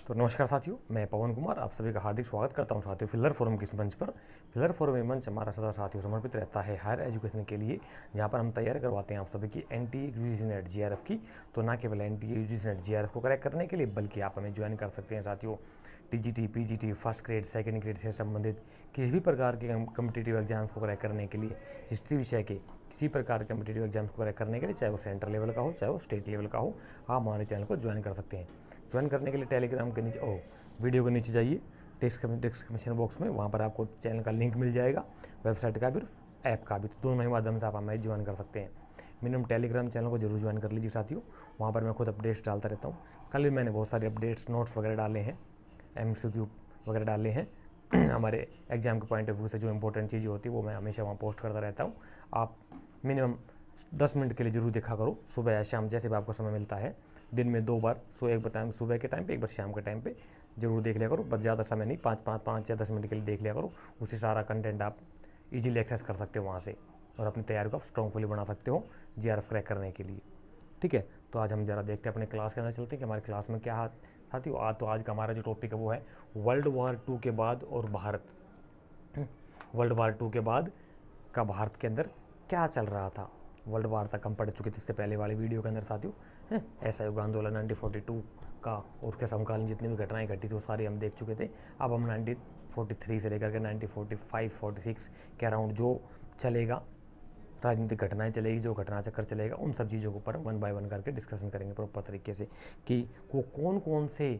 तो नमस्कार साथियों, मैं पवन कुमार आप सभी का हार्दिक स्वागत करता हूं साथियों फिलर फोरम के इस मंच पर। फिलर फोरम ये मंच हमारा सदा साथियों समर्पित रहता है हायर एजुकेशन के लिए, जहां पर हम तैयारी करवाते हैं आप सभी की एनटी यूजीसी नेट जीआरएफ की। तो ना केवल एनटी यूजीसी नेट जीआरएफ को क्रैक करने के लिए, बल्कि आप हमें ज्वाइन कर सकते हैं साथियों TGT, PGT, first grade, second grade से संबंधित किसी भी प्रकार के कम्पिटिटिव एग्जाम्स को क्रैक करने के लिए, हिस्ट्री विषय के किसी प्रकार के कम्पिटिटिव एग्जाम्स को क्रैक करने के लिए, चाहे वो सेंट्रल लेवल का हो चाहे वो स्टेट लेवल का हो, आप हमारे चैनल को ज्वाइन कर सकते हैं। ज्वाइन करने के लिए टेलीग्राम के नीचे वीडियो के नीचे जाइए, डिस्क्रिप्शन बॉक्स में, वहाँ पर आपको चैनल का लिंक मिल जाएगा, वेबसाइट का भी, ऐप का भी। तो दोनों ही माध्यम से आप हमें ज्वाइन कर सकते हैं। मिनिमम टेलीग्राम चैनल को जरूर ज्वाइन कर लीजिए साथियों, वहाँ पर मैं खुद अपडेट्स डालता रहता हूँ। कल भी मैंने बहुत सारे अपडेट्स, नोट्स वगैरह डाले हैं, MCQ वगैरह डाले हैं हमारे एग्जाम के पॉइंट ऑफ व्यू से जो इंपॉर्टेंट चीज़ें होती है वो मैं हमेशा वहाँ पोस्ट करता रहता हूँ। आप मिनिमम 10 मिनट के लिए जरूर देखा करो, सुबह या शाम जैसे भी आपको समय मिलता है। दिन में 2 बार, एक बार टाइम सुबह के टाइम पे, एक बार शाम के टाइम पे जरूर देख लिया करो। बस ज़्यादा समय नहीं, 5 या 10 मिनट के लिए देख लिया करो। उससे सारा कंटेंट आप इजीली एक्सेस कर सकते हो वहाँ से, और अपनी तैयारी को आप स्ट्रॉन्गफुली बना सकते हो जीआरएफ क्रैक करने के लिए। ठीक है, तो आज हम जरा देखते हैं अपने क्लास के अंदर चलते हैं कि हमारी क्लास में क्या साथियों। आज का हमारा जो टॉपिक है वो है वर्ल्ड वार 2 के बाद और भारत। वर्ल्ड वार 2 के बाद का भारत के अंदर क्या चल रहा था। वर्ल्ड वार तक हम पढ़ चुके थे इससे पहले वाले वीडियो के अंदर साथियों। असहयोग आंदोलन 1942 का और उसके समकालीन जितनी भी घटनाएं घटी थी वो सारी हम देख चुके थे। अब हम 1943 से लेकर के 1945-46 के अराउंड जो चलेगा, राजनीतिक घटनाएं चलेगी, जो घटना चक्कर चलेगा, उन सब चीज़ों के ऊपर 1 बाय 1 करके डिस्कशन करेंगे प्रॉपर तरीके से कि वो कौन कौन से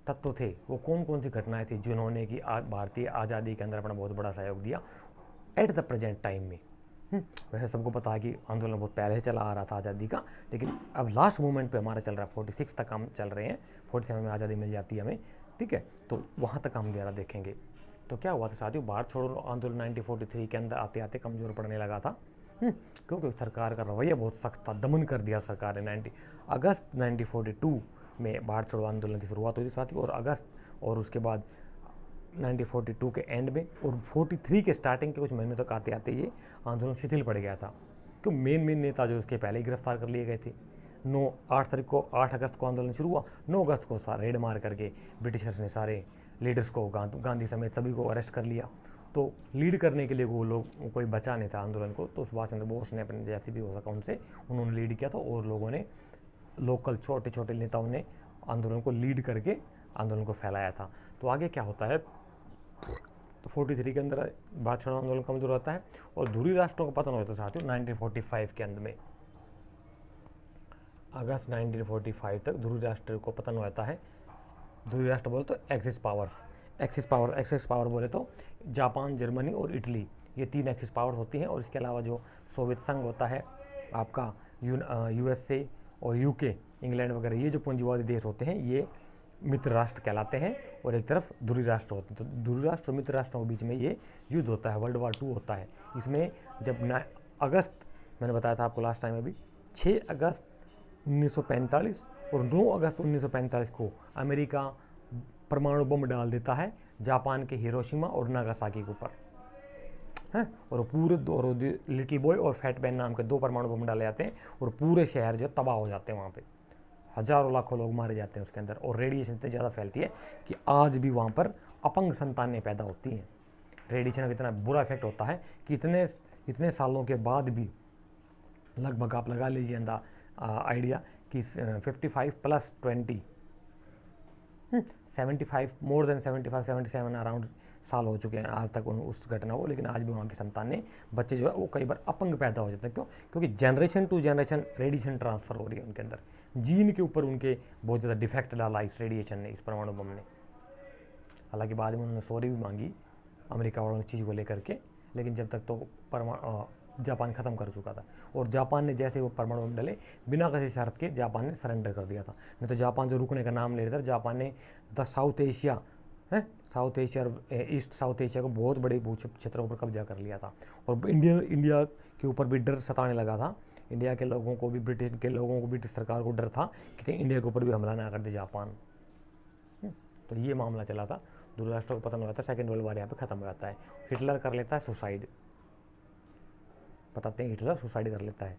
तत्व थे, वो कौन कौन सी घटनाएं थी जिन्होंने कि भारतीय आज़ादी के अंदर अपना बहुत बड़ा सहयोग दिया एट द प्रेजेंट टाइम में। वैसे सबको पता है कि आंदोलन बहुत पहले से चला आ रहा था आज़ादी का, लेकिन अब लास्ट मोमेंट पे हमारा चल रहा है, 46 तक हम चल रहे हैं, 47 में आज़ादी मिल जाती है हमें। ठीक है, तो वहाँ तक हम ज़रा देखेंगे। तो क्या हुआ था साथियों, भारत छोड़ो आंदोलन 1943 के अंदर आते आते कमज़ोर पड़ने लगा था, क्योंकि सरकार का रवैया बहुत सख्त था। दमन कर दिया सरकार ने। 90 अगस्त 1942 में भारत छोड़ो आंदोलन की शुरुआत हुई थी साथियों, और अगस्त और उसके बाद 1942 के एंड में और 43 के स्टार्टिंग के कुछ महीनों तक आते आते ये आंदोलन शिथिल पड़ गया था, क्योंकि मेन नेता जो उसके पहले ही गिरफ्तार कर लिए गए थे। 8 अगस्त को आंदोलन शुरू हुआ, 9 अगस्त को रेड मार करके ब्रिटिशर्स ने सारे लीडर्स को, गांधी समेत सभी को अरेस्ट कर लिया। तो लीड करने के लिए वो लोग, कोई बचा नहीं था आंदोलन को, तो सुभाष चंद्र बोस ने अपने जैसे भी हो सका उनसे उन्होंने लीड किया था, और लोगों ने, लोकल छोटे छोटे नेताओं ने आंदोलन को लीड करके आंदोलन को फैलाया था। तो आगे क्या होता है, तो 43 के अंदर भारत छोड़ो आंदोलन कमजोर होता है और ध्रुवी राष्ट्रों का पतन होता है साथियों 1945 के अंत में। अगस्त 1945 तक ध्रुवी राष्ट्र को पतन होता है। ध्रुवी राष्ट्र बोले तो एक्सिस पावर बोले तो जापान, जर्मनी और इटली, ये 3 एक्सिस पावर्स होती हैं। और इसके अलावा जो सोवियत संघ होता है आपका, USA और UK, इंग्लैंड वगैरह, ये जो पूंजीवादी देश होते हैं ये मित्र राष्ट्र कहलाते हैं, और एक तरफ ध्रुवी राष्ट्र होते हैं। तो ध्रुवी राष्ट्र और मित्र राष्ट्रों के बीच में ये युद्ध होता है, वर्ल्ड वार 2 होता है। इसमें जब अगस्त, मैंने बताया था आपको लास्ट टाइम अभी, 6 अगस्त 1945 और 9 अगस्त 1945 को अमेरिका परमाणु बम डाल देता है जापान के हिरोशिमा और नागासाकी के ऊपर, है। और पूरे लिटिल बॉय और फैट मैन नाम के 2 परमाणु बम डाले जाते हैं, और पूरे शहर जो तबाह हो जाते हैं, वहाँ पे हजारों लाखों लोग मारे जाते हैं उसके अंदर। और रेडिएशन इतनी ज़्यादा फैलती है कि आज भी वहाँ पर अपंग संतानें पैदा होती हैं। रेडिएशन का इतना बुरा इफेक्ट होता है कि इतने सालों के बाद भी, लगभग आप लगा लीजिए आइडिया कि 55 + 20 75, मोर देन 75-77 अराउंड साल हो चुके हैं आज तक उस घटना को, लेकिन आज भी वहाँ की संतानें, बच्चे जो है वो कई बार अपंग पैदा हो जाते हैं। क्यों? क्योंकि generation to generation radiation transfer हो रही है उनके अंदर, जीन के ऊपर उनके बहुत ज़्यादा डिफेक्ट डाला इस रेडिएशन ने, इस परमाणु बम ने। हालांकि बाद में उन्होंने सॉरी भी मांगी अमेरिका वालों ने चीज़ को लेकर के, लेकिन जब तक तो जापान ख़त्म कर चुका था। और जापान ने जैसे वो परमाणु बम डले, बिना किसी शर्त के जापान ने सरेंडर कर दिया था। नहीं तो जापान जो रुकने का नाम ले रहा था, जापान ने साउथ एशिया और ईस्ट साउथ एशिया को बहुत बड़े भू क्षेत्रों पर कब्जा कर लिया था। और इंडिया के ऊपर भी डर सताने लगा था। इंडिया के लोगों को भी, ब्रिटिश के लोगों को, ब्रिटिश सरकार को डर था कि कहीं इंडिया के ऊपर भी हमला ना कर दे जापान। तो ये मामला चला था। ध्रुव राष्ट्र को पतन हो जाता है, सेकेंड वर्ल्ड वार यहाँ पे खत्म हो जाता है। हिटलर कर लेता है सुसाइड, बताते हैं हिटलर सुसाइड कर लेता है।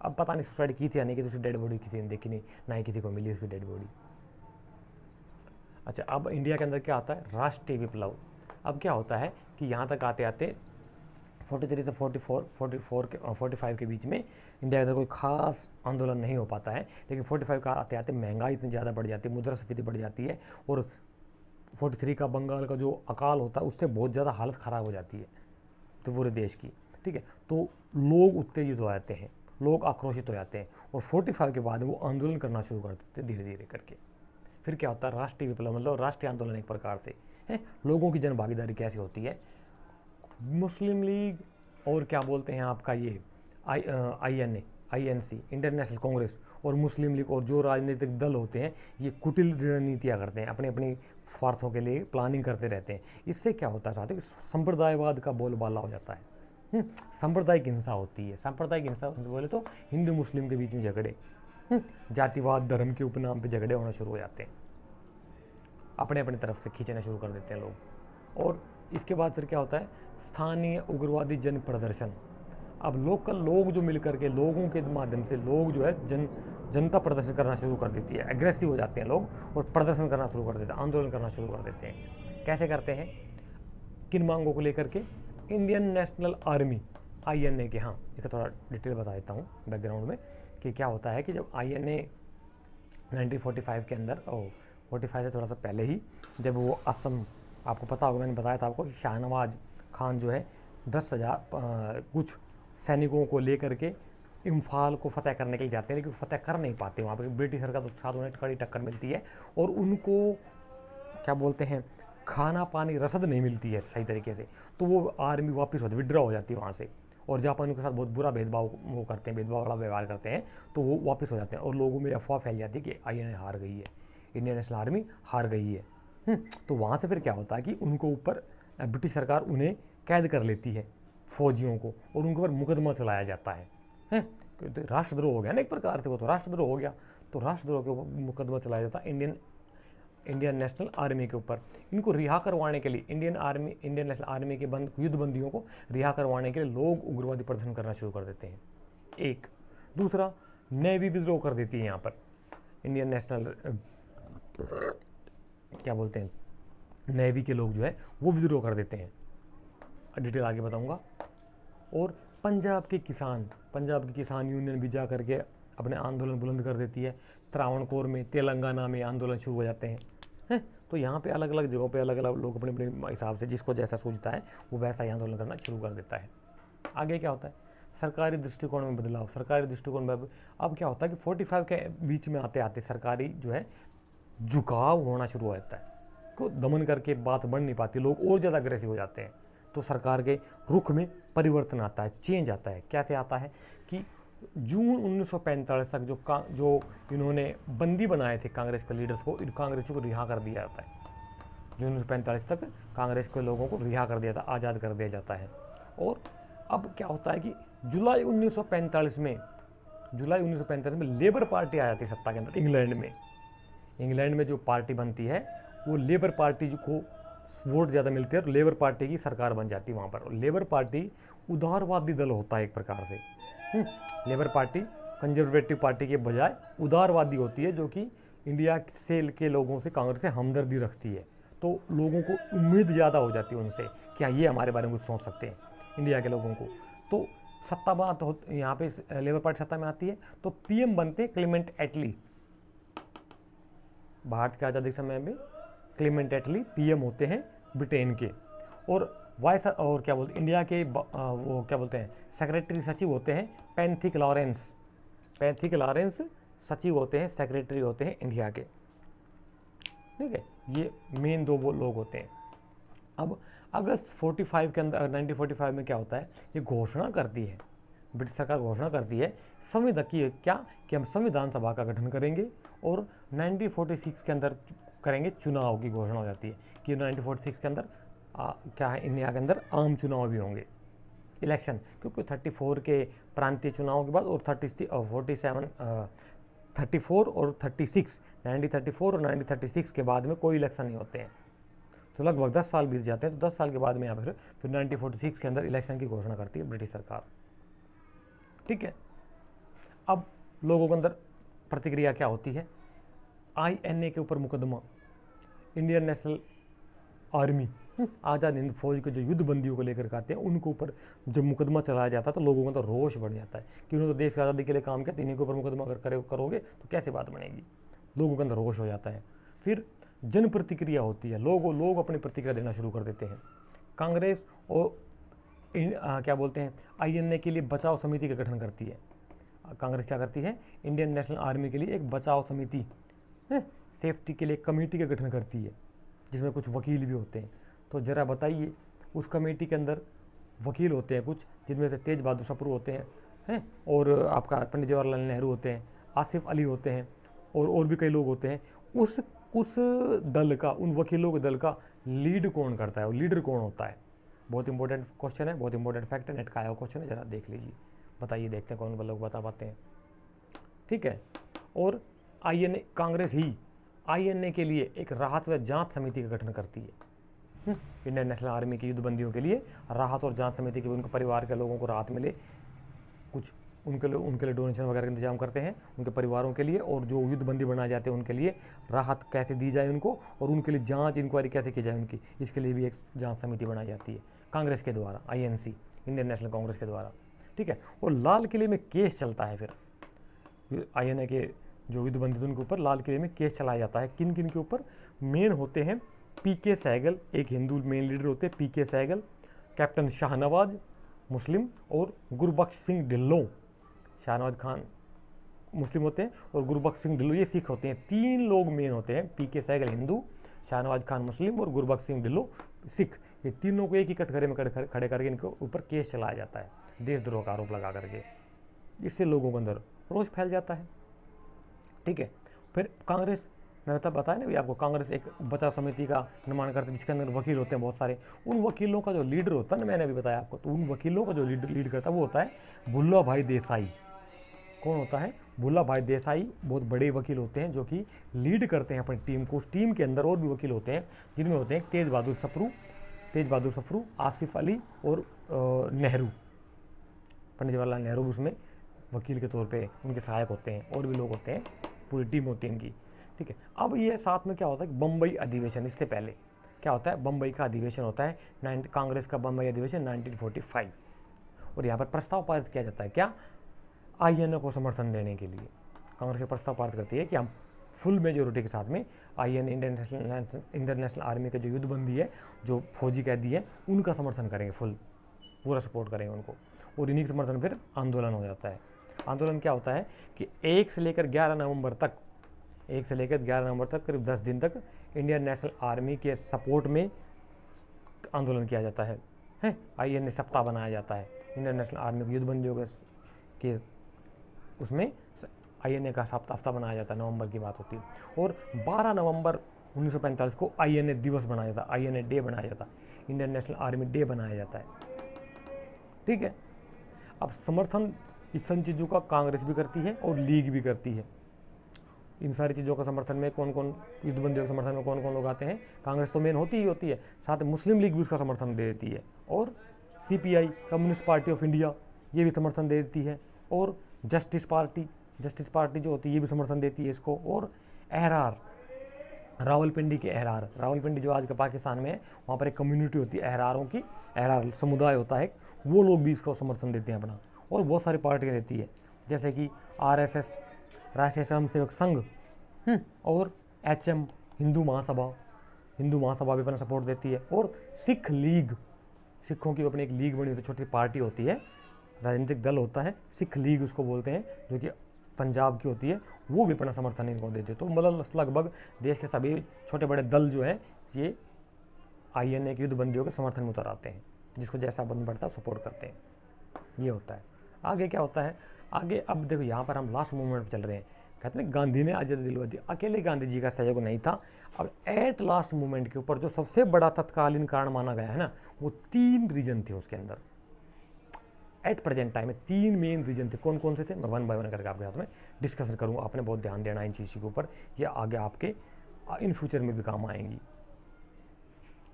अब पता नहीं सुसाइड की थी या नहीं की, तो उसकी डेड बॉडी किसी ने देखी नहीं, ना ही किसी को मिली उसकी डेड बॉडी। अच्छा, अब इंडिया के अंदर क्या आता है, राष्ट्रीय विप्लव। अब क्या होता है कि यहाँ तक आते आते 43 से 45 के बीच में इंडिया के अंदर कोई खास आंदोलन नहीं हो पाता है, लेकिन 45 का आते आते महंगाई इतनी ज़्यादा बढ़ जाती है, मुद्रास्फीति बढ़ जाती है, और 43 का बंगाल का जो अकाल होता है उससे बहुत ज़्यादा हालत ख़राब हो जाती है तो पूरे देश की। ठीक है, तो लोग उत्तेजित हो जाते हैं, लोग आक्रोशित हो जाते हैं, और 45 के बाद वो आंदोलन करना शुरू कर देते हैं धीरे धीरे करके। फिर क्या होता है, राष्ट्रीय विप्लव, मतलब राष्ट्रीय आंदोलन एक प्रकार से है। लोगों की जन भागीदारी कैसी होती है, मुस्लिम लीग और क्या बोलते हैं आपका ये INC, इंडियन नेशनल कांग्रेस, और मुस्लिम लीग और जो राजनीतिक दल होते हैं ये कुटिल रणनीतियाँ करते हैं, अपने अपने स्वार्थों के लिए प्लानिंग करते रहते हैं। इससे क्या होता है साथियों, संप्रदायवाद का बोलबाला हो जाता है। सांप्रदायिक हिंसा होती है। सांप्रदायिक हिंसा बोले तो हिंदू मुस्लिम के बीच में झगड़े, जातिवाद धर्म के उपनाम पे झगड़े होना शुरू हो जाते हैं, अपने अपने तरफ से खींचना शुरू कर देते हैं लोग। और इसके बाद फिर क्या होता है, स्थानीय उग्रवादी जन प्रदर्शन। अब लोकल लोग जो मिलकर के, लोगों के माध्यम से लोग जो है जनता प्रदर्शन करना शुरू कर देती है, एग्रेसिव हो जाते हैं लोग और प्रदर्शन करना शुरू कर देते हैं, आंदोलन करना शुरू कर देते हैं। कैसे करते हैं, किन मांगों को लेकर के, इंडियन नेशनल आर्मी INA के, हाँ इसका थोड़ा डिटेल बता देता हूँ बैकग्राउंड में कि क्या होता है कि जब INA 1945 के अंदर, 45 से थोड़ा सा पहले ही, जब वो असम, आपको पता होगा मैंने बताया था आपको, शाहनवाज खान जो है 10,000 कुछ सैनिकों को लेकर के इम्फाल को फतेह करने के लिए जाते हैं, लेकिन फतेह कर नहीं पाते। वहाँ पर ब्रिटिश सरकार के साथ उन्हें कड़ी टक्कर मिलती है और उनको क्या बोलते हैं, खाना पानी रसद नहीं मिलती है सही तरीके से, तो वो आर्मी वापस होती, विड्रॉ हो जाती है वहाँ से, और जापानियों के साथ बहुत बुरा भेदभाव वो करते हैं, भेदभाव वाला व्यवहार करते हैं, तो वो वापस हो जाते हैं और लोगों में अफवाह फैल जाती है कि INA हार गई है, इंडियन नेशनल आर्मी हार गई है। तो वहाँ से फिर क्या होता है कि उनको ऊपर ब्रिटिश सरकार उन्हें कैद कर लेती है, फौजियों को, और उनके ऊपर मुकदमा चलाया जाता है। तो राष्ट्रद्रोह हो गया ना एक प्रकार से, वो तो राष्ट्रद्रोह हो गया, तो राष्ट्रद्रोह के ऊपर मुकदमा चलाया जाता है इंडियन नेशनल आर्मी के ऊपर। इनको रिहा करवाने के लिए इंडियन नेशनल आर्मी के युद्ध बंदियों को रिहा करवाने के लिए लोग उग्रवादी प्रदर्शन करना शुरू कर देते हैं। एक दूसरा, नेवी विद्रोह कर देती है यहाँ पर, इंडियन नेशनल क्या बोलते हैं, नेवी के लोग जो है वो विद्रोह कर देते हैं, डिटेल आगे बताऊंगा। और पंजाब की किसान यूनियन भी जा करके अपने आंदोलन बुलंद कर देती है। त्रावणकोर में, तेलंगाना में आंदोलन शुरू हो जाते हैं। तो यहाँ पे अलग अलग जगहों पे अलग अलग लोग अपने अपने हिसाब से जिसको जैसा सूझता है वो वैसा ही आंदोलन करना शुरू कर देता है। आगे क्या होता है, सरकारी दृष्टिकोण में बदलाव। सरकारी दृष्टिकोण में अब क्या होता है कि 45 के बीच में आते आते सरकारी जो है झुकाव होना शुरू हो जाता है, को दमन करके बात बढ़ नहीं पाती, लोग और ज़्यादा अग्रेसिव हो जाते हैं, तो सरकार के रुख में परिवर्तन आता है, चेंज आता है। कैसे आता है कि जून 1945 तक जो इन्होंने बंदी बनाए थे कांग्रेस के लीडर्स को, इन कांग्रेसियों को रिहा कर दिया जाता है। जून 1945 तक कांग्रेस के लोगों को रिहा कर दिया जाता, आज़ाद कर दिया जाता है। और अब क्या होता है कि जुलाई 1945 में लेबर पार्टी आ जाती है सत्ता के अंदर। इंग्लैंड में जो पार्टी बनती है वो लेबर पार्टी को वोट ज़्यादा मिलते हैं और लेबर पार्टी की सरकार बन जाती है वहाँ पर। और लेबर पार्टी उदारवादी दल होता है एक प्रकार से। लेबर पार्टी कंजर्वेटिव पार्टी के बजाय उदारवादी होती है, जो कि इंडिया से के लोगों से, कांग्रेस से हमदर्दी रखती है, तो लोगों को उम्मीद ज़्यादा हो जाती है उनसे, क्या ये हमारे बारे में कुछ सोच सकते हैं इंडिया के लोगों को। तो सत्ता बात हो, यहाँ पे लेबर पार्टी सत्ता में आती है, तो PM बनते क्लेमेंट एटली। भारत के आज़ादी के समय में क्लेमेंट एटली PM होते हैं ब्रिटेन के। और और क्या बोलते हैं इंडिया के वो क्या बोलते हैं सेक्रेटरी सचिव होते हैं पैंथिक लॉरेंस सचिव होते हैं, सेक्रेटरी होते हैं इंडिया के। ठीक है, ये मेन दो वो लोग होते हैं। अब अगस्त 45 के अंदर 1945 में क्या होता है, ये घोषणा करती है, ब्रिटिश सरकार घोषणा करती है संविधान की, क्या कि हम संविधान सभा का गठन करेंगे और 1946 के अंदर करेंगे चुनाव की घोषणा हो जाती है कि 1946 के अंदर क्या है, इंडिया के अंदर आम चुनाव भी होंगे, इलेक्शन। क्योंकि 34 के प्रांतीय चुनावों के बाद और 34 और 36 1934 और 1936 के बाद में कोई इलेक्शन नहीं होते हैं, तो लगभग 10 साल बीत जाते हैं। तो 10 साल के बाद में यहाँ फिर 1946 के अंदर इलेक्शन की घोषणा करती है ब्रिटिश सरकार। ठीक है, अब लोगों के अंदर प्रतिक्रिया क्या होती है, INA के ऊपर मुकदमा, Indian national army, Azad Hind फौज के जो युद्ध बंदियों को लेकर के आते हैं, उनके ऊपर जब मुकदमा चलाया जाता है तो लोगों का तो रोष बढ़ जाता है कि उन्होंने तो देश की आज़ादी के लिए काम किया, इन्हीं के ऊपर मुकदमा अगर करोगे तो कैसे बात बनेगी। लोगों के अंदर रोष हो जाता है। फिर जन प्रतिक्रिया होती है, लोग अपनी प्रतिक्रिया देना शुरू कर देते हैं। कांग्रेस और क्या बोलते हैं INA के लिए बचाव समिति का गठन करती है। कांग्रेस क्या करती है, इंडियन नेशनल आर्मी के लिए एक बचाव समिति, सेफ्टी के लिए कमेटी का गठन करती है, जिसमें कुछ वकील भी होते हैं। तो ज़रा बताइए, उस कमेटी के अंदर वकील होते हैं कुछ, जिनमें से तेज बहादुर सप्रू होते हैं और आपका पंडित जवाहरलाल नेहरू होते हैं, आसिफ अली होते हैं और भी कई लोग होते हैं। उस दल का, उन वकीलों के दल का लीड कौन करता है और लीडर कौन होता है? बहुत इंपॉर्टेंट क्वेश्चन है, बहुत इंपॉर्टेंट फैक्ट है, नेट का आया क्वेश्चन है, ज़रा देख लीजिए, बताइए, देखते हैं कौन लोग बता पाते हैं। ठीक है। और INA, कांग्रेस ही INA के लिए एक राहत व जांच समिति का गठन करती है। इंडियन नेशनल आर्मी की युद्धबंदियों के लिए राहत और जांच समिति के, उनके परिवार के लोगों को राहत मिले, कुछ उनके लिए डोनेशन वगैरह का इंतजाम करते हैं उनके परिवारों के लिए, और जो युद्धबंदी बनाए जाते हैं उनके लिए राहत कैसे दी जाए उनको, और उनके लिए जांच इंक्वायरी कैसे की जाए उनकी, इसके लिए भी एक जांच समिति बनाई जाती है कांग्रेस के द्वारा, INC, इंडियन नेशनल कांग्रेस के द्वारा। ठीक है। और लाल किले में केस चलता है, फिर INA के जो युद्धबंदी थे उनके ऊपर लाल किले में केस चलाया जाता है। किन किन के ऊपर? मेन होते हैं PK सहगल, एक हिंदू मेन लीडर होते हैं PK सहगल, कैप्टन शाहनवाज मुस्लिम, और गुरबख्श सिंह ढिल्लों। शाहनवाज खान मुस्लिम होते हैं और गुरबख्श सिंह ढिल्लों ये सिख होते हैं। 3 लोग मेन होते हैं, PK सहगल हिंदू, शाहनवाज खान मुस्लिम और गुरबख्श सिंह ढिल्लों सिख। ये तीनों को एक ही कटघरे में खड़े करके इनके ऊपर केस चलाया जाता है, देशद्रोह का आरोप लगा करके। इससे लोगों के अंदर रोष फैल जाता है। ठीक है। फिर कांग्रेस, मैंने तब बताया ना भी आपको, कांग्रेस एक बचाव समिति का निर्माण करती है जिसके अंदर वकील होते हैं बहुत सारे। उन वकीलों का जो लीडर होता है ना, मैंने अभी बताया आपको, तो उन वकीलों का जो लीड करता है वो होता है भुल्ला भाई देसाई। कौन होता है? भुल्ला भाई देसाई। बहुत बड़े वकील होते हैं जो कि लीड करते हैं अपनी टीम को। उस टीम के अंदर और भी वकील होते हैं, जिनमें होते हैं तेज बहादुर सप्रू, आसिफ अली और नेहरू, पंडित जवाहरलाल नेहरू भी उसमें वकील के तौर पे उनके सहायक होते हैं, और भी लोग होते हैं, पूरी टीम होती है इनकी। ठीक है। अब ये साथ में क्या होता है कि बम्बई अधिवेशन, इससे पहले क्या होता है, बम्बई का अधिवेशन होता है, कांग्रेस का बम्बई अधिवेशन 1945, और यहाँ पर प्रस्ताव पारित किया जाता है, क्या? INA को समर्थन देने के लिए कांग्रेस का प्रस्ताव पारित करती है कि हम फुल मेजोरिटी के साथ में INA, इंडियन नेशनल आर्मी के जो युद्धबंदी है, जो फौजी कैदी है, उनका समर्थन करेंगे, पूरा सपोर्ट करेंगे उनको। और इन्हीं के समर्थन फिर आंदोलन हो जाता है। आंदोलन क्या होता है कि 1 से लेकर 11 नवंबर तक करीब 10 दिन तक इंडियन नेशनल आर्मी के सपोर्ट में आंदोलन किया जाता है। INA सप्ताह बनाया जाता है इंडियन नेशनल आर्मी की युद्धबंदियों के उसमें INA का हफ्ता बनाया जाता है, नवंबर की बात होती है। और 12 नवंबर 1945 को INA दिवस बनाया जाता है, INA डे बनाया जाता है, इंडियन नेशनल आर्मी डे बनाया जाता है। ठीक है। अब समर्थन इस सब चीज़ों का कांग्रेस भी करती है और लीग भी करती है। इन सारी चीज़ों का समर्थन में कौन कौन, युद्धबंदियों के समर्थन में कौन कौन लोग आते हैं? कांग्रेस तो मेन होती है, साथ में मुस्लिम लीग भी उसका समर्थन दे देती है, और CPI, communist party of India, ये भी समर्थन दे देती है, और जस्टिस पार्टी जो होती है ये भी समर्थन देती है इसको, और अहरार, रावलपिंडी के अहरार, रावलपिंडी जो आज के पाकिस्तान में है, वहाँ पर एक कम्युनिटी होती है अहरारों की, अहरार समुदाय होता है, वो लोग भी इसको समर्थन देते हैं अपना। और बहुत सारी पार्टियाँ देती है, जैसे कि RSS, राष्ट्रीय स्वयंसेवक संघ, और HM, हिंदू महासभा भी अपना सपोर्ट देती है। और सिख लीग, सिखों की अपनी एक लीग बनी होती है, छोटी पार्टी होती है, राजनीतिक दल होता है, सिख लीग उसको बोलते हैं, जो कि पंजाब की होती है, वो भी अपना समर्थन इनको देते हैं। तो मतलब लगभग देश के सभी छोटे बड़े दल जो हैं ये INA की युद्धबंदियों के समर्थन में उतर आते हैं, जिसको जैसा बंद पड़ता है सपोर्ट करते हैं। ये होता है। आगे क्या होता है? आगे अब देखो, यहाँ पर हम लास्ट मूवमेंट पर चल रहे हैं। कहते हैं गांधी ने आज़ादी दिलवा दी, अकेले गांधी जी का सहयोग नहीं था। अब एट लास्ट मूवमेंट के ऊपर जो सबसे बड़ा तत्कालीन कारण माना गया है ना, वो 3 रीजन थे उसके अंदर। एट प्रेजेंट टाइम में 3 मेन रीजन थे। कौन कौन से थे? मैं 1 बाय 1 करके आपके साथ में डिस्कशन करूँगा। आपने बहुत ध्यान देना इन चीज़ों के ऊपर, ये आगे आपके इन फ्यूचर में भी काम आएंगी।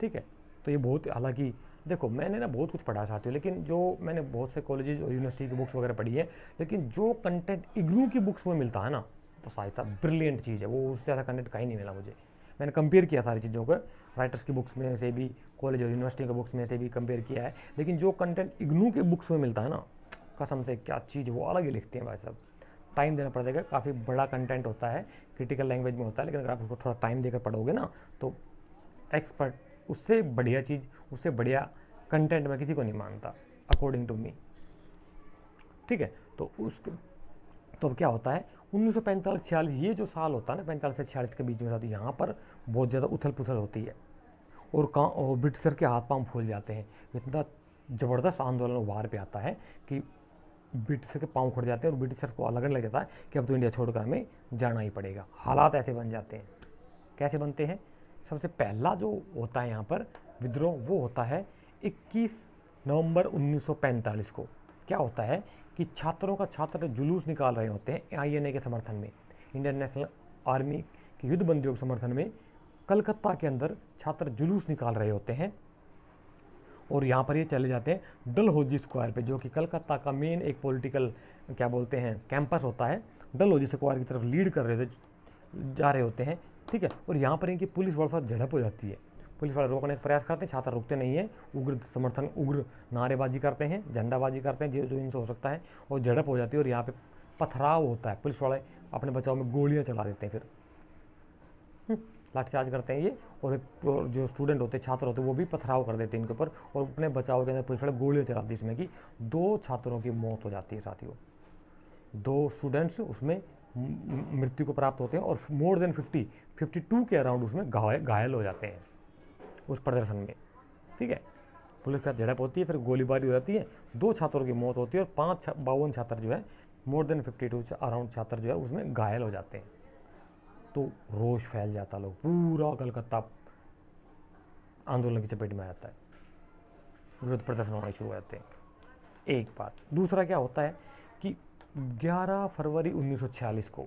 ठीक है। तो ये बहुत, हालांकि देखो मैंने ना बहुत कुछ पढ़ा साथियों, लेकिन जो मैंने बहुत से कॉलेजेस और यूनिवर्सिटी की बुक्स वगैरह पढ़ी है, लेकिन जो कंटेंट इग्नू की बुक्स में मिलता है ना, तो साहित्य ब्रिलियंट चीज़ है वो, उससे ज़्यादा कंटेंट कहीं नहीं मिला मुझे। मैंने कंपेयर किया सारी चीज़ों को, राइटर्स की बुक्स में से भी, कॉलेज और यूनिवर्सिटी के बुक्स में से भी कंपेयर किया है, लेकिन जो कंटेंट इग्नू के बुक्स में मिलता है ना, कसम से क्या चीज़, वो अलग ही लिखते हैं भाई साहब। टाइम देना पड़ेगा, काफ़ी बड़ा कंटेंट होता है, क्रिटिकल लैंग्वेज में होता है, लेकिन अगर आप उसको थोड़ा टाइम देकर पढ़ोगे ना तो एक्सपर्ट, उससे बढ़िया चीज़, उससे बढ़िया कंटेंट मैं किसी को नहीं मानता, अकॉर्डिंग टू मी। ठीक है, तो अब क्या होता है 1945-46, ये जो साल होता है ना 45 से 46 के बीच में रहती है, यहाँ पर बहुत ज़्यादा उथल पुथल होती है और ब्रिटिशर के हाथ पांव फूल जाते हैं। इतना ज़बरदस्त आंदोलन उभार पे आता है कि ब्रिटिशर के पांव खुड़ जाते हैं और ब्रिटिशर को लगने लग जाता है कि अब तो इंडिया छोड़कर हमें जाना ही पड़ेगा। हालात ऐसे बन जाते हैं। कैसे बनते हैं? सबसे पहला जो होता है यहाँ पर विद्रोह, वो होता है 21 नवंबर 1945 को। क्या होता है कि छात्र जुलूस निकाल रहे होते हैं INA के समर्थन में, इंडियन नेशनल आर्मी की युद्धबंदियों के समर्थन में। कलकत्ता के अंदर छात्र जुलूस निकाल रहे होते हैं और यहाँ पर ये चले जाते हैं डलहौजी स्क्वायर पे, जो कि कलकत्ता का मेन एक पॉलिटिकल क्या बोलते हैं कैंपस होता है। डलहौजी स्क्वायर की तरफ लीड कर रहे थे, जा रहे होते हैं। ठीक है, और यहाँ पर इनकी पुलिस वालों के साथ झड़प हो जाती है। पुलिस वाले रोकने का प्रयास करते हैं, छात्र रुकते नहीं है, उग्र नारेबाजी करते हैं, झंडाबाजी करते हैं, जो इनसे हो सकता है, और झड़प हो जाती है और यहाँ पे पथराव होता है। पुलिस वाले अपने बचाव में गोलियाँ चला देते हैं, फिर लाठीचार्ज करते हैं ये, और जो स्टूडेंट होते हैं, छात्र होते हैं, वो भी पथराव कर देते हैं इनके ऊपर, और अपने बचाव के अंदर पुलिस वाले गोलियाँ चलाते हैं, जिसमें कि 2 छात्रों की मौत हो जाती है साथियों। 2 स्टूडेंट्स उसमें मृत्यु को प्राप्त होते हैं और मोर देन 52 के अराउंड उसमें घायल हो जाते हैं उस प्रदर्शन में। ठीक है, पुलिस का झड़प होती है, फिर गोलीबारी हो जाती है, 2 छात्रों की मौत होती है और 52 छात्र जो है, मोर देन 52 अराउंड छात्र जो है उसमें घायल हो जाते हैं। तो रोष फैल जाता, लोग पूरा कलकत्ता आंदोलन की चपेट में आ जाता है, विरोध प्रदर्शन होने शुरू हो जाते हैं। एक बात। दूसरा क्या होता है कि 11 फरवरी 1946 को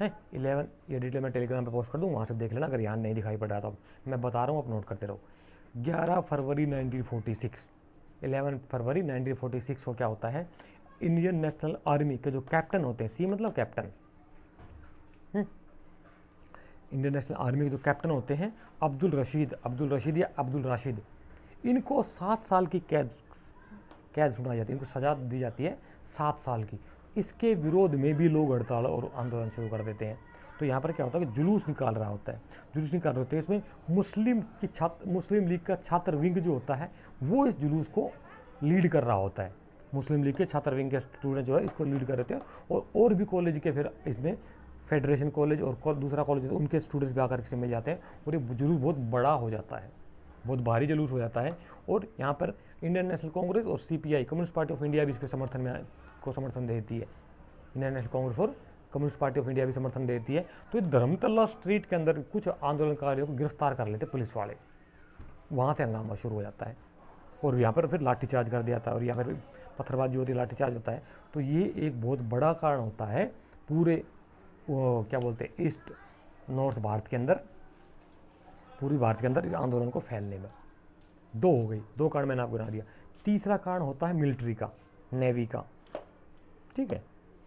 है 11, ये डिटेल मैं टेलीग्राम पे पोस्ट कर दूँ, वहाँ से देख लेना अगर यहाँ नहीं दिखाई पड़ रहा तो। मैं बता रहा हूँ, आप नोट करते रहो। 11 फरवरी 1946, 11 फरवरी 1946 को क्या होता है, इंडियन नेशनल आर्मी के जो कैप्टन होते हैं, सी मतलब कैप्टन, इंडियन नेशनल आर्मी के जो कैप्टन होते हैं, अब्दुल रशीद या अब्दुल राशिद, इनको 7 साल की कैद सुनाई जाती है, इनको सजा दी जाती है 7 साल की। इसके विरोध में भी लोग हड़ताल और आंदोलन शुरू कर देते हैं। तो यहाँ पर क्या होता है कि जुलूस निकाल रहा होता है, जुलूस निकाल रहे होते हैं। इसमें मुस्लिम लीग का छात्र विंग जो होता है वो इस जुलूस को लीड कर रहा होता है। मुस्लिम लीग के छात्र विंग के स्टूडेंट जो है इसको लीड कर रहे हैं, और भी कॉलेज के फिर इसमें फेडरेशन कॉलेज और दूसरा कॉलेज उनके स्टूडेंट्स भी आकर इसमें जाते हैं, और ये जुलूस बहुत बड़ा हो जाता है, बहुत भारी जुलूस हो जाता है। और यहाँ पर इंडियन नेशनल कांग्रेस और CPI, communist party of India भी इसके समर्थन देती है। इंडियन नेशनल कांग्रेस और कम्युनिस्ट पार्टी ऑफ इंडिया भी समर्थन देती है। तो ये धर्मतला स्ट्रीट के अंदर कुछ आंदोलनकारियों को गिरफ्तार कर लेते पुलिस वाले, वहाँ से हंगामा शुरू हो जाता है, और यहाँ पर फिर लाठीचार्ज कर दिया जाता है, और यहाँ पर पत्थरबाजी होती है, लाठीचार्ज होता है। तो ये एक बहुत बड़ा कारण होता है पूरे क्या बोलते हैं ईस्ट नॉर्थ भारत के अंदर, पूरी भारत के अंदर इस आंदोलन को फैलने में। 2 हो गई, 2 कारण मैंने आपको बता दिया। तीसरा कारण होता है मिलिट्री का, नेवी का। ठीक है,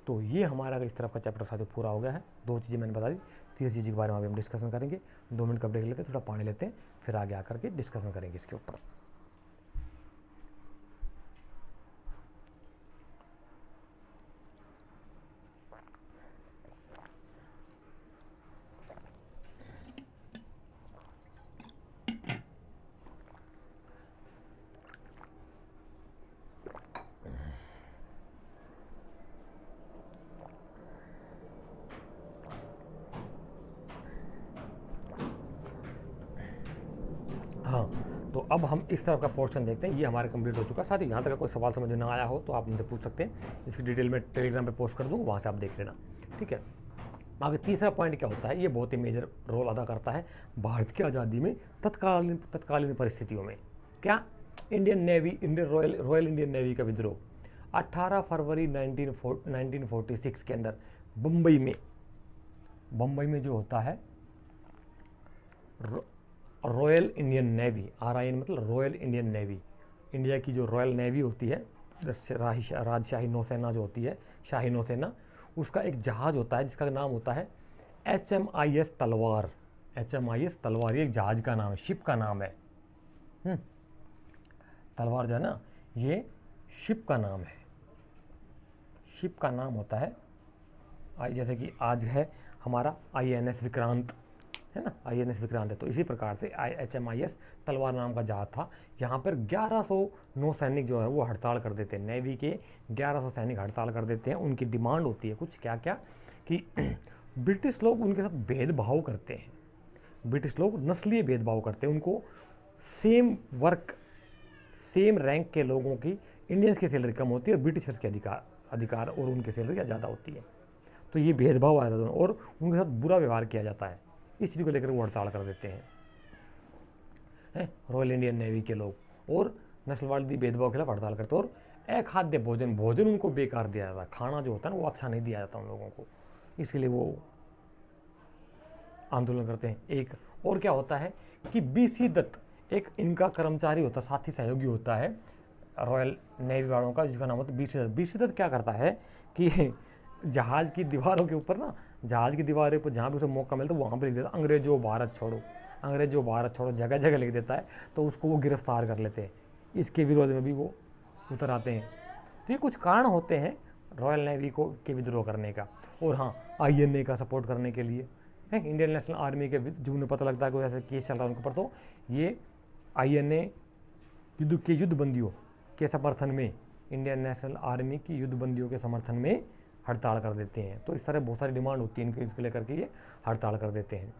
तो ये हमारा इस तरफ का चैप्टर साथ पूरा हो गया है। 2 चीज़ें मैंने बता दी, तीसरी चीज़ के बारे में अभी हम डिस्कशन करेंगे। 2 मिनट का ब्रेक लेते हैं, थोड़ा पानी लेते हैं, फिर आगे आकर के डिस्कशन करेंगे इसके ऊपर। हाँ, तो अब हम इस तरफ का पोर्शन देखते हैं, ये हमारे कंप्लीट हो चुका है। साथ ही यहाँ तक कोई सवाल समझ में ना आया हो तो आप मुझसे पूछ सकते हैं, इसकी डिटेल में टेलीग्राम पे पोस्ट कर दूँ, वहाँ से आप देख लेना। ठीक है, आगे तीसरा पॉइंट क्या होता है, ये बहुत ही मेजर रोल अदा करता है भारत की आज़ादी में तत्कालीन परिस्थितियों में। क्या? इंडियन रॉयल इंडियन नेवी का विद्रोह 18 फरवरी 1946 के अंदर बम्बई में जो होता है रॉयल इंडियन नेवी, RIN मतलब रॉयल इंडियन नेवी, इंडिया की जो रॉयल नेवी होती है, राजशाही नौसेना जो होती है, शाही नौसेना, उसका एक जहाज़ होता है जिसका नाम होता है HMIS तलवार। HMIS तलवार ये एक जहाज का नाम है, शिप का नाम है। तलवार जो है ना ये शिप का नाम है, शिप का नाम होता है। जैसे कि आज है हमारा INS विक्रांत, है ना, INS विक्रांत है, तो इसी प्रकार से HMIS तलवार नाम का जहाज था। यहाँ पर 1100 नौसैनिक जो है वो हड़ताल कर देते हैं, नेवी के 1100 सैनिक हड़ताल कर देते हैं। उनकी डिमांड होती है कुछ क्या क्या कि ब्रिटिश लोग उनके साथ भेदभाव करते हैं, ब्रिटिश लोग नस्लीय भेदभाव करते हैं, उनको सेम वर्क सेम रैंक के लोगों की इंडियंस की सैलरी कम होती है और ब्रिटिशर्स के अधिकार और उनकी सैलरी ज़्यादा होती है। तो ये भेदभाव आया था दोनों और उनके साथ बुरा व्यवहार किया जाता है। इस चीज़ को लेकर वो हड़ताल कर देते हैं रॉयल इंडियन नेवी के लोग, और नस्लवादी भेदभाव के खिलाफ हड़ताल करते हैं। और अखाद्य भोजन भोजन उनको बेकार दिया जाता है, खाना जो होता है ना वो अच्छा नहीं दिया जाता उन लोगों को, इसके लिए वो आंदोलन करते हैं। एक और क्या होता है कि BC दत्त एक इनका कर्मचारी होता, साथी सहयोगी होता है रॉयल नेवी वालों का, जिसका नाम होता है BC दत्त। BC दत्त क्या करता है कि जहाज़ की दीवारों के ऊपर ना, जहाज़ की दीवारों पर जहाँ भी उसे मौका मिलता है वहाँ पर लिख देता अंग्रेजों भारत छोड़ो, अंग्रेजों भारत छोड़ो, जगह जगह लिख देता है। तो उसको वो गिरफ्तार कर लेते हैं, इसके विरोध में भी वो उतर आते हैं। तो ये कुछ कारण होते हैं रॉयल नेवी को के विद्रोह करने का। और हाँ, INA का सपोर्ट करने के लिए है, इंडियन नेशनल आर्मी के जो उन्हें पता लगता है कोई ऐसा केस चल रहा है उनके ऊपर, तो ये INA युद्ध बंदियों के समर्थन में, इंडियन नेशनल आर्मी की युद्ध बंदियों के समर्थन में हड़ताल कर देते हैं। तो इस तरह बहुत सारी डिमांड होती है इनके, इसको लेकर के ये हड़ताल कर देते हैं।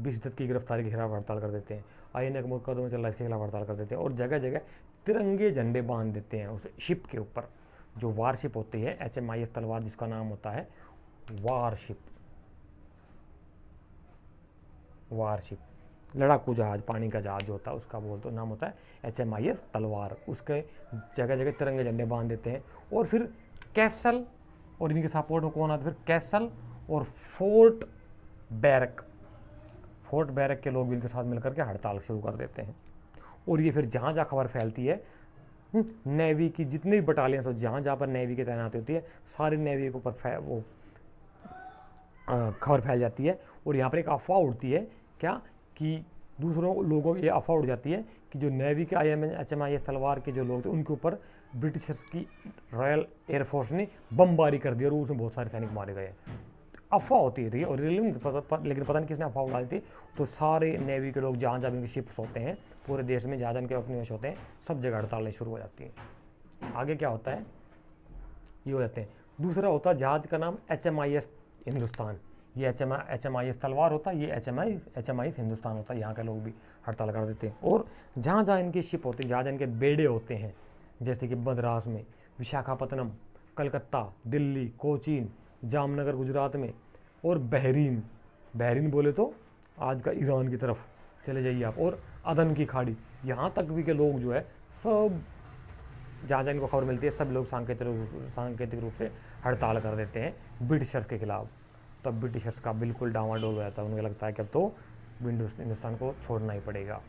BC दत्त की गिरफ्तारी के खिलाफ हड़ताल कर देते हैं, INA का मुकदमा चल रहा है इसके खिलाफ हड़ताल कर देते हैं, और जगह जगह तिरंगे झंडे बांध देते हैं उस शिप के ऊपर, जो वारशिप होती है HMIS तलवार, जिसका नाम होता है वारशिप। वारशिप लड़ाकू जहाज, पानी का जहाज जो होता है उसका बोलते नाम होता है HMIS तलवार। उसके जगह जगह तिरंगे झंडे बांध देते हैं। और फिर कैसल, और इनके सपोर्ट में कौन आता है फिर, कैसल और फोर्ट बैरक के लोग भी इनके साथ मिलकर के हड़ताल शुरू कर देते हैं। और ये फिर जहाँ जहाँ खबर फैलती है, नेवी की जितनी भी बटालियंस हो, जहाँ जहाँ पर नेवी की तैनाती होती है, सारी नेवी के ऊपर वो खबर फैल जाती है। और यहाँ पर एक अफवाह उड़ती है क्या कि दूसरों लोगों को ये अफवाह उड़ जाती है कि जो नेवी के HMIS तलवार के जो लोग थे उनके ऊपर ब्रिटिशर्स की रॉयल एयरफोर्स ने बमबारी कर दी और उसमें बहुत सारे सैनिक मारे गए। अफवाह होती है और लेकिन पता नहीं किसने अफवाह उड़ा दी थी। तो सारे नेवी के लोग जहाँ जहाँ उनके शिप्स होते हैं पूरे देश में, जहाँ जहाँ उनके उपनिवेश होते हैं, सब जगह हड़तालें शुरू हो जाती है। आगे क्या होता है, ये हो जाते हैं। दूसरा होता है जहाज का नाम HMIS हिंदुस्तान, ये HMIS तलवार होता है, ये HMIS हिंदुस्तान होता है। यहाँ के लोग भी हड़ताल कर देते हैं। और जहाँ जहाँ इनकी शिप होती है, जहाँ जहाँ इनके बेड़े होते हैं, जैसे कि मद्रास में, विशाखापत्तनम, कलकत्ता, दिल्ली, कोचीन, जामनगर गुजरात में, और बहरीन बोले तो आज का ईरान की तरफ चले जाइए आप, और अदन की खाड़ी, यहाँ तक भी के लोग जो है सब जहाँ जहाँ इनको खबर मिलती है सब लोग सांकेतिक रूप से हड़ताल कर देते हैं ब्रिटिशर्स के खिलाफ। तब ब्रिटिशर्स का बिल्कुल डामाडोल हो जाता है, उन्हें लगता है कि अब तो हिंदुस्तान को छोड़ना ही पड़ेगा।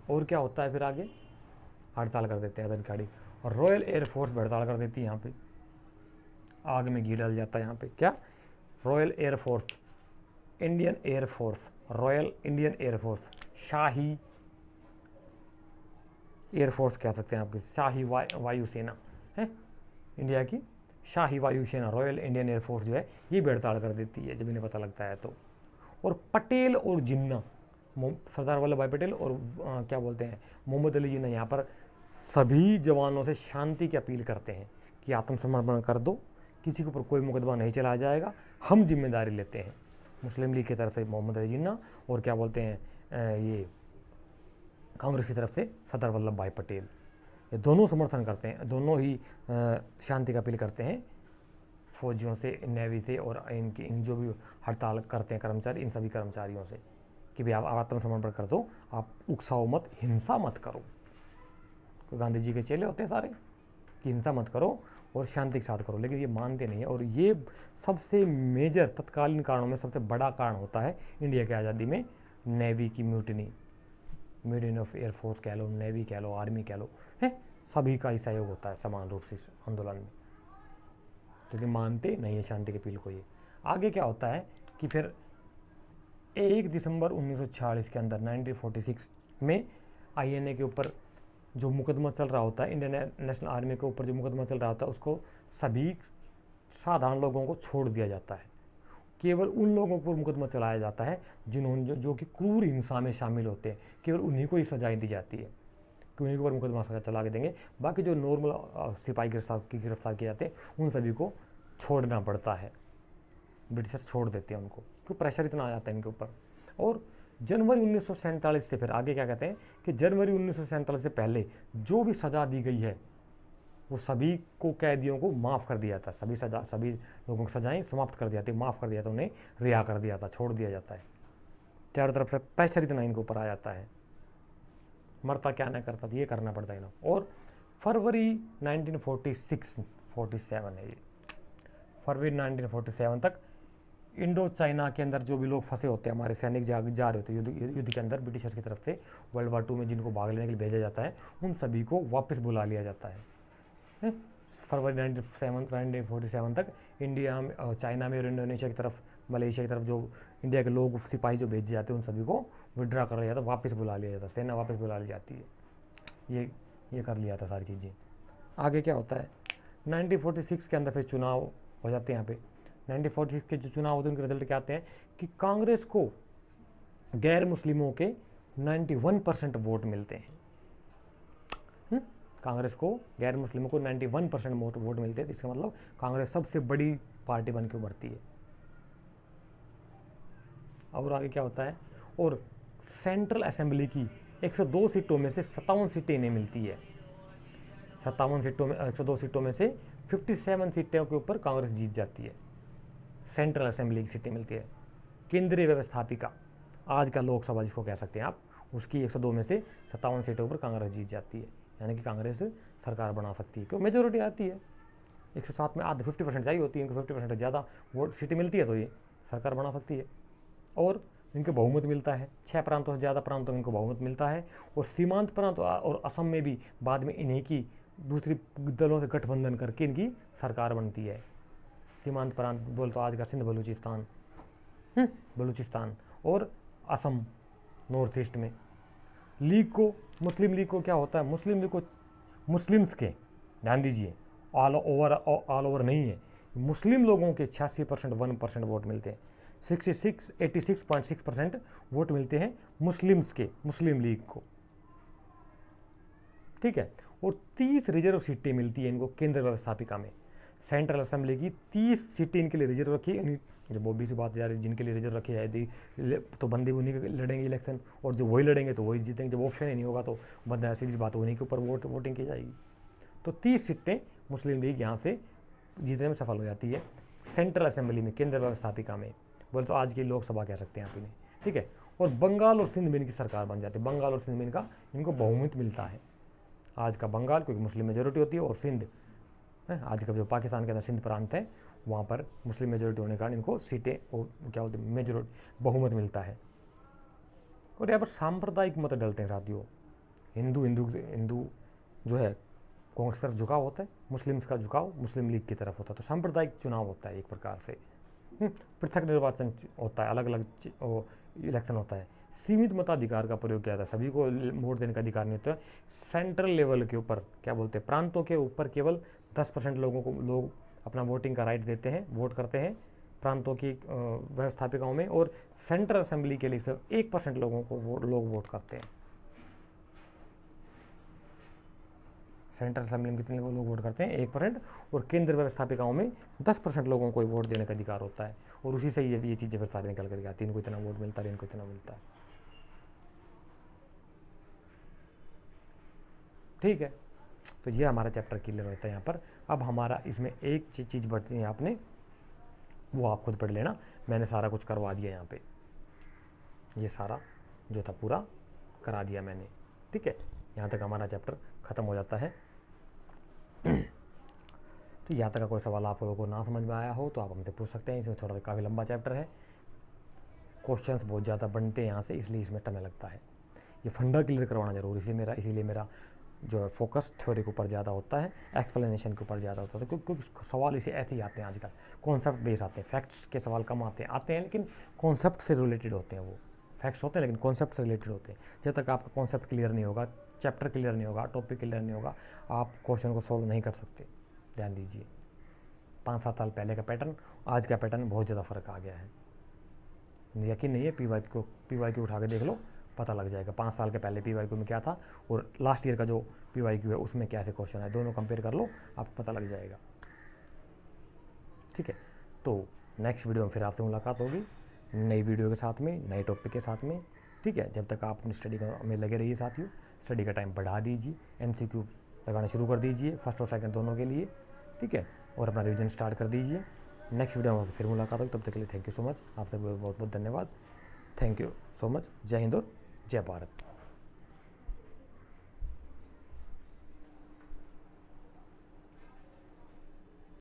और क्या होता है फिर आगे, हड़ताल कर देते हैं अदन खाड़ी, और रॉयल एयरफोर्स भी हड़ताल कर देती है। यहाँ पे आग में घी डाल जाता है यहाँ पे, क्या, royal air force, Indian air force, royal Indian air force, शाही एयरफोर्स कह सकते हैं आपकी, शाही वायुसेना है, इंडिया की शाही वायुसेना, रॉयल इंडियन एयरफोर्स जो है ये भी हड़ताल कर देती है जब इन्हें पता लगता है तो। और पटेल और जिन्ना, सरदार वल्लभ भाई पटेल और क्या बोलते हैं मोहम्मद अली जिन्ना, यहाँ पर सभी जवानों से शांति की अपील करते हैं कि आत्मसमर्पण कर दो, किसी के ऊपर कोई मुकदमा नहीं चलाया जाएगा, हम जिम्मेदारी लेते हैं। मुस्लिम लीग की तरफ से मोहम्मद अली जिन्ना, और क्या बोलते हैं ये कांग्रेस की तरफ से सरदार वल्लभ भाई पटेल, ये दोनों समर्थन करते हैं, दोनों ही शांति का अपील करते हैं फौजियों से, नेवी से, और इन जो भी हड़ताल करते हैं कर्मचारी, इन सभी कर्मचारियों से कि भाई आप आत्मसमर्पण कर दो, आप उकसाओ मत, हिंसा मत करो। तो गांधी जी के चेले होते हैं सारे कि हिंसा मत करो और शांति के साथ करो, लेकिन ये मानते नहीं है। और ये सबसे मेजर तत्कालीन कारणों में सबसे बड़ा कारण होता है इंडिया की आज़ादी में नेवी की म्यूटिनी ऑफ एयरफोर्स कह लो, नेवी कह लो, आर्मी कह लो, है, सभी का ही सहयोग होता है समान रूप से इस आंदोलन में, क्योंकि मानते नहीं है शांति के अपील को। ये आगे क्या होता है कि फिर 1 दिसंबर 1946 के अंदर 1946 में INA के ऊपर जो मुकदमा चल रहा होता है, इंडियन नेशनल आर्मी के ऊपर जो मुकदमा चल रहा होता है, उसको सभी साधारण लोगों को छोड़ दिया जाता है। केवल उन लोगों पर मुकदमा चलाया जाता है जिन्होंने जो कि क्रूर हिंसा में शामिल होते हैं, केवल उन्हीं को ही सजाएं दी जाती है कि उन्हीं के ऊपर मुकदमा चला के देंगे। बाकी जो नॉर्मल सिपाही गिरफ्तार किए जाते हैं उन सभी को छोड़ना पड़ता है। ब्रिटिशर छोड़ देते हैं उनको, क्योंकि प्रेशर इतना आ जाता है इनके ऊपर। और जनवरी 1947 से फिर आगे क्या कहते हैं कि जनवरी 1947 से पहले जो भी सज़ा दी गई है वो सभी को, कैदियों को माफ़ कर दिया था। सभी लोगों की सजाएं समाप्त कर दिया था, माफ़ कर दिया था, उन्हें रिहा कर दिया था, छोड़ दिया जाता है। चारों तरफ से प्रेशर इतना इनके ऊपर आ जाता है, मरता क्या नहीं करता, तो ये करना पड़ता है इन्हें। और फरवरी 1947 है ये, फरवरी 1947 तक इंडो चाइना के अंदर जो भी लोग फंसे होते हैं, हमारे सैनिक जा रहे होते हैं युद्ध के अंदर ब्रिटिशर्स की तरफ से वर्ल्ड वार 2 में, जिनको भाग लेने के लिए भेजा जाता है, उन सभी को वापस बुला लिया जाता है। फरवरी 1947 तक इंडिया में, चाइना में और इंडोनेशिया की तरफ, मलेशिया की तरफ जो इंडिया के लोग सिपाही जो भेजे जाते हैं उन सभी को विड्रा कर लिया जाता है, वापस बुला लिया जाता है, सेना वापस बुला ली जाती है। ये कर लिया था सारी चीज़ें। आगे क्या होता है, 1946 के अंदर फिर चुनाव हो जाते हैं। यहाँ पे 1946 के जो चुनाव होते हैं उनके रिजल्ट क्या आते हैं कि कांग्रेस को गैर मुस्लिमों के 91% वोट मिलते हैं। कांग्रेस को गैर मुस्लिमों को 91% वोट मिलते हैं। इसका मतलब कांग्रेस सबसे बड़ी पार्टी बन के उभरती है। और आगे क्या होता है, और सेंट्रल असेंबली की 102 सीटों में से 57 सीटें इन्हें मिलती है। 57 सीटों में 102 सीटों में से 57 सीटों के ऊपर कांग्रेस जीत जाती है। सेंट्रल असेंबली की सीटें मिलती है। केंद्रीय व्यवस्थापिका, आज का लोकसभा जिसको कह सकते हैं आप, उसकी 102 में से 57 सीटों पर कांग्रेस जीत जाती है। यानी कि कांग्रेस सरकार बना सकती है, क्यों मेजोरिटी आती है। 107 में आधे 50% चाहिए होती है, इनको 50% ज़्यादा वोट सीटें मिलती है तो ये सरकार बना सकती है। और इनको बहुमत मिलता है, 6 प्रांतों से ज़्यादा प्रांतों में इनको बहुमत मिलता है। और सीमांत प्रांत और असम में भी बाद में इन्हीं की दूसरी दलों से गठबंधन करके इनकी सरकार बनती है। सीमांत प्रांत बोल तो आज का सिंध बलूचिस्तान और असम नॉर्थ ईस्ट में। लीग को, मुस्लिम लीग को क्या होता है, मुस्लिम लीग को मुस्लिम्स के, ध्यान दीजिए, ऑल ओवर नहीं है, मुस्लिम लोगों के 86% 1% वोट मिलते हैं। 86.6% वोट मिलते हैं मुस्लिम्स के, मुस्लिम लीग को, ठीक है। और 30 रिजर्व सीटें मिलती है इनको केंद्र व्यवस्थापिका में। सेंट्रल असेंबली की 30 सीटें इनके लिए रिजर्व रखी है। जब ओबीसी बात जा रही है, जिनके लिए रिजर्व रखी है तो बंदे उन्हीं के लड़ेंगे इलेक्शन, और जो वही लड़ेंगे तो वही जीतेंगे। जब ऑप्शन ही नहीं होगा तो बंदा, सीधी बात, उन्हीं के ऊपर वोटिंग की जाएगी। तो 30 सीटें मुस्लिम लीग यहाँ से जीतने में सफल हो जाती है सेंट्रल असेंबली में, केंद्र व्यवस्थापिका में, बोले तो आज की लोकसभा कह सकते हैं आप इन्हें, ठीक है। और बंगाल और सिंध में इनकी सरकार बन जाती है। बंगाल और सिंध में इनको बहुमत मिलता है। आज का बंगाल क्योंकि मुस्लिम मेजोरिटी होती है, और सिंध आज का जो पाकिस्तान के अंदर सिंध प्रांत है वहाँ पर मुस्लिम मेजोरिटी होने के कारण इनको सीटें और क्या होती है, मेजोरिटी बहुमत मिलता है। और यहाँ पर सांप्रदायिक मत डलते हैं साथियों। हिंदू जो है कांग्रेस की तरफ झुकाव होता है, मुस्लिम्स का झुकाव मुस्लिम लीग की तरफ होता है। तो सांप्रदायिक चुनाव होता है एक प्रकार से। पृथक निर्वाचन होता है, अलग अलग इलेक्शन होता है। सीमित मताधिकार का प्रयोग किया जाता है, सभी को वोट देने का अधिकार नहीं होता है। सेंट्रल लेवल के ऊपर क्या बोलते हैं, प्रांतों के ऊपर केवल 10% लोग अपना वोटिंग का राइट देते हैं, वोट करते हैं प्रांतों की व्यवस्थापिकाओं में। और सेंट्रल असेंबली के लिए सिर्फ 1% लोगों को लोग वोट करते हैं। सेंट्रल असेंबली में कितने लोग वोट करते हैं, 1%। और केंद्र व्यवस्थापिकाओं में 10% लोगों को वोट देने का अधिकार होता है। और उसी से ये चीज़ें फिर सारी निकल करके आती है, इनको इतना वोट मिलता है, इनको इतना मिलता है, ठीक है। तो ये हमारा चैप्टर क्लियर होता है यहाँ पर। अब हमारा इसमें एक चीज़ बढ़ती है आपने, वो आप खुद पढ़ लेना, मैंने सारा कुछ करवा दिया यहाँ पे, ये सारा जो था पूरा करा दिया मैंने, ठीक है। यहाँ तक हमारा चैप्टर ख़त्म हो जाता है। तो यहाँ तक का कोई सवाल आप लोगों को ना समझ में आया हो तो आप हमसे पूछ सकते हैं। इसमें थोड़ा काफ़ी लंबा चैप्टर है, क्वेश्चंस बहुत ज़्यादा बनते हैं यहाँ से, इसलिए इसमें समय लगता है। ये फंडा क्लियर करवाना जरूरी, इसीलिए मेरा जो है फोकस थ्योरी के ऊपर ज़्यादा होता है, एक्सप्लेनेशन के ऊपर ज़्यादा होता है। क्योंकि सवाल इसे ऐसे ही आते हैं आजकल, कॉन्सेप्ट बेस आते हैं, फैक्ट्स के सवाल कम आते हैं लेकिन कॉन्सेप्ट से रिलेटेड होते हैं। वो फैक्ट्स होते हैं लेकिन कॉन्सेप्ट से रिलेटेड होते हैं। जब तक आपका कॉन्सेप्ट क्लियर नहीं होगा, चैप्टर क्लियर नहीं होगा, टॉपिक क्लियर नहीं होगा, आप क्वेश्चन को सॉल्व नहीं कर सकते। ध्यान दीजिए, 5-7 साल पहले का पैटर्न, आज का पैटर्न बहुत ज़्यादा फ़र्क आ गया है। यकीन नहीं है, PYQ उठा के देख लो, पता लग जाएगा 5 साल के पहले PYQ में क्या था और लास्ट ईयर का जो PYQ है उसमें कैसे क्वेश्चन है, दोनों कंपेयर कर लो, आपको पता लग जाएगा। ठीक है, तो नेक्स्ट वीडियो में फिर आपसे मुलाकात होगी नई वीडियो के साथ में, नए टॉपिक के साथ में। ठीक है, जब तक आप अपनी स्टडी में लगे रहिए साथियों, स्टडी का टाइम बढ़ा दीजिए, MCQ लगाना शुरू कर दीजिए फर्स्ट और सेकंड दोनों के लिए। ठीक है, और अपना रिवीजन स्टार्ट कर दीजिए। नेक्स्ट वीडियो में फिर मुलाकात होगी, तब तक के लिए थैंक यू सो मच, आपसे बहुत बहुत धन्यवाद। Thank you so much. जय हिंद और जय भारत।